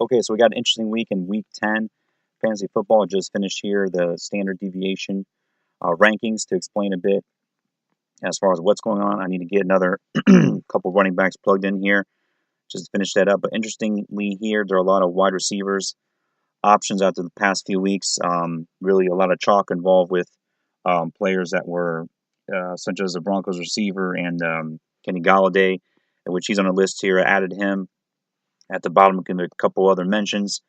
Okay, so we got an interesting week in Week 10. Fantasy football just finished here, the standard deviation rankings to explain a bit as far as what's going on. I need to get another couple running backs plugged in here just to finish that up. But interestingly, here, there are a lot of wide receivers options after the past few weeks. Really, a lot of chalk involved with players that were such as the Broncos receiver and Kenny Galladay, which he's on the list here. I added him at the bottom, a couple other mentions.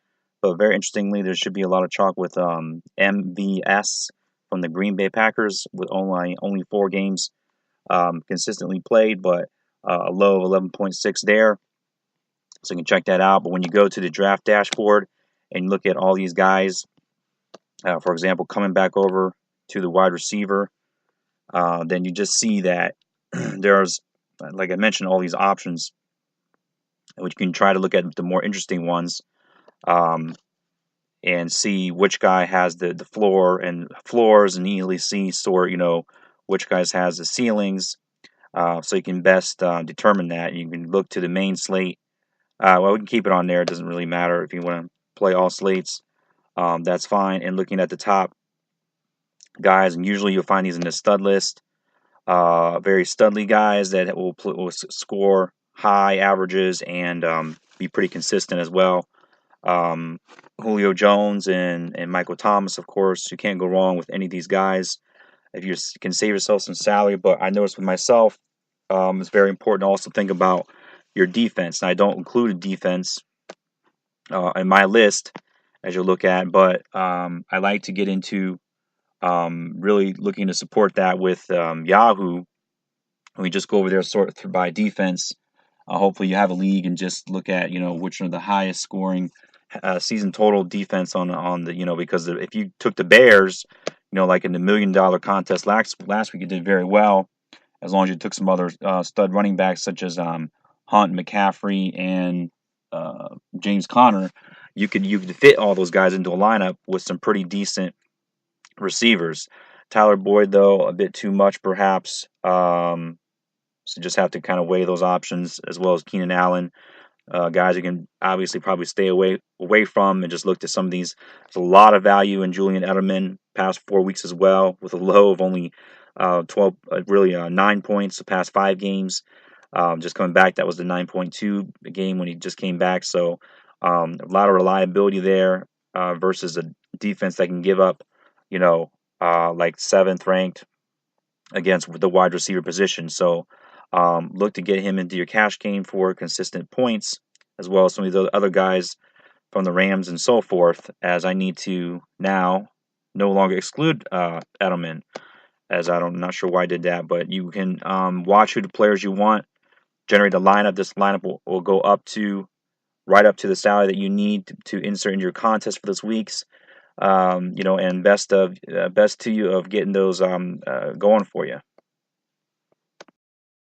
But very interestingly, there should be a lot of chalk with MVS from the Green Bay Packers with only 4 games consistently played, but a low of 11.6 there. So you can check that out. But when you go to the draft dashboard and look at all these guys, for example, coming back over to the wide receiver, then you just see that there's, like I mentioned, all these options, which you can try to look at the more interesting ones. And see which guy has the floors and easily see which guys has the ceilings, so you can best determine that. You can look to the main slate. Well, we can keep it on there. It doesn't really matter if you want to play all slates. That's fine. And looking at the top guys, and usually you'll find these in the stud list. Very studly guys that will score high averages and be pretty consistent as well. Julio Jones and Michael Thomas, of course. You can't go wrong with any of these guys if you can save yourself some salary. But I noticed with myself, it's very important to also think about your defense. And I don't include a defense in my list as you look at, but I like to get into really looking to support that with Yahoo. We just go over there, sort through by defense. Hopefully, you have a league and just look at which are the highest scoring season total defense on the because if you took the Bears, like in the $1 million contest last week, you did very well as long as you took some other stud running backs such as Hunt, McCaffrey, and James Conner. You could fit all those guys into a lineup with some pretty decent receivers. Tyler Boyd, though, a bit too much perhaps. So just have to kind of weigh those options, as well as Keenan Allen. Guys you can obviously probably stay away from, and just look to some of these. There's a lot of value in Julian Edelman past 4 weeks as well, with a low of only 9 points the past 5 games. Just coming back, that was the 9.2 game when he just came back. So a lot of reliability there versus a defense that can give up, like 7th ranked against the wide receiver position. So look to get him into your cash game for consistent points, as well as some of the other guys from the Rams and so forth, as I need to now no longer exclude Edelman, as I'm not sure why I did that, but you can watch who the players you want, generate a lineup. This lineup will go right up to the salary that you need to insert in your contest for this week's. And best to you of getting those going for you.